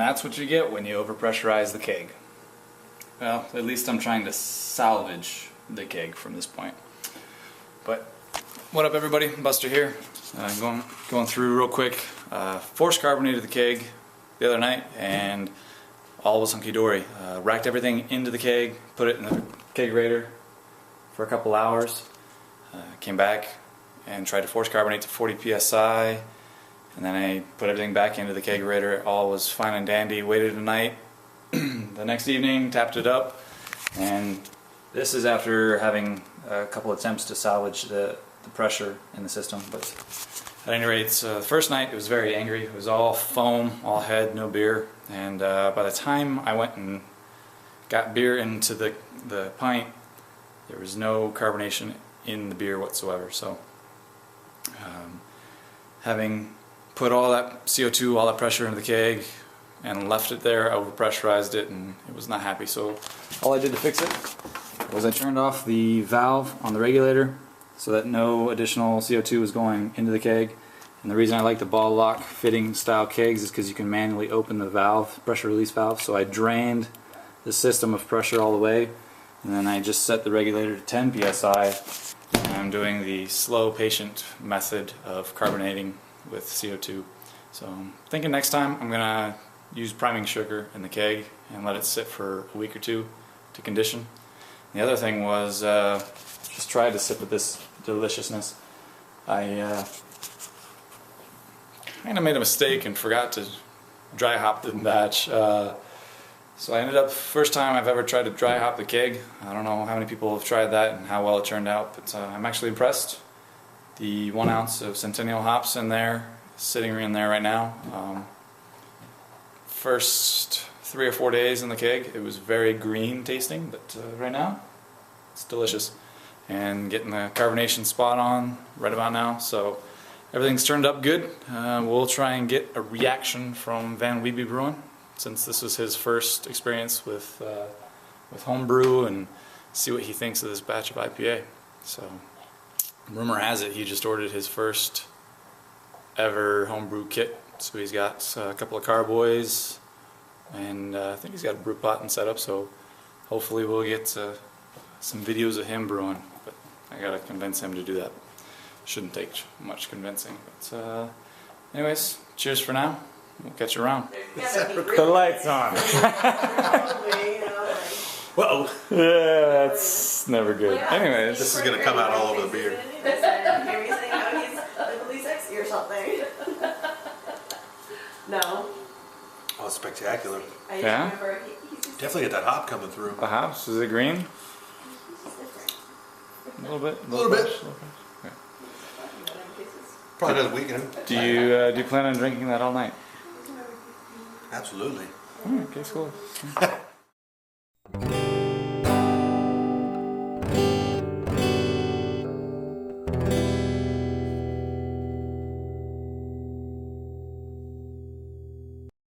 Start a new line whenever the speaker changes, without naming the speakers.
that's what you get when you overpressurize the keg. Well, at least I'm trying to salvage the keg from this point. But what up, everybody? Buster here. Going through real quick. Force carbonated the keg the other night, and all was hunky dory. Racked everything into the keg, put it in the kegerator for a couple hours. Came back and tried to force carbonate to 40 psi, and then I put everything back into the kegerator. All was fine and dandy. Waited a night. The next evening, tapped it up, and this is after having a couple attempts to salvage the pressure in the system. But at any rate, the first night it was very angry. It was all foam, all head, no beer. And by the time I went and got beer into the pint, there was no carbonation in the beer whatsoever. So having put all that CO2, all that pressure into the keg and left it there, I overpressurized it and it was not happy. So all I did to fix it was I turned off the valve on the regulator so that no additional CO2 was going into the keg. And the reason I like the ball lock fitting style kegs is because you can manually open the valve, pressure release valve. So I drained the system of pressure all the way, and then I just set the regulator to 10 psi, and I'm doing the slow, patient method of carbonating with CO2. So I'm thinking next time I'm going to use priming sugar in the keg and let it sit for a week or two to condition. The other thing was just try to sip of this deliciousness. I kind of made a mistake and forgot to dry hop the batch. So I ended up, first time I've ever tried to dry hop the keg. I don't know how many people have tried that and how well it turned out, but I'm actually impressed. The 1 ounce of Centennial hops in there, sitting in there right now. First 3 or 4 days in the keg, it was very green tasting, but right now it's delicious. And getting the carbonation spot on right about now, so everything's turned up good. We'll try and get a reaction from Van Wiebe Brewing, since this was his first experience with homebrew, and see what he thinks of this batch of IPA. So rumor has it he just ordered his first ever homebrew kit. So he's got a couple of carboys, and I think he's got a brew pot and set up. So hopefully we'll get some videos of him brewing. But I gotta convince him to do that. Shouldn't take much convincing. But anyways, cheers for now. We'll catch you around. The lights on.
Whoa.
Yeah, that's never good. Anyways,
This is going to come out all over the beer.
He's really sexy or something. No.
Oh, spectacular.
I just
Yeah?
remember he's
Definitely get that hop coming through.
the hops, is it green?
different.
A little bit?
A little bit.
Okay.
Probably another weekend.
Do you plan on drinking that all night?
Absolutely.
Okay, cool.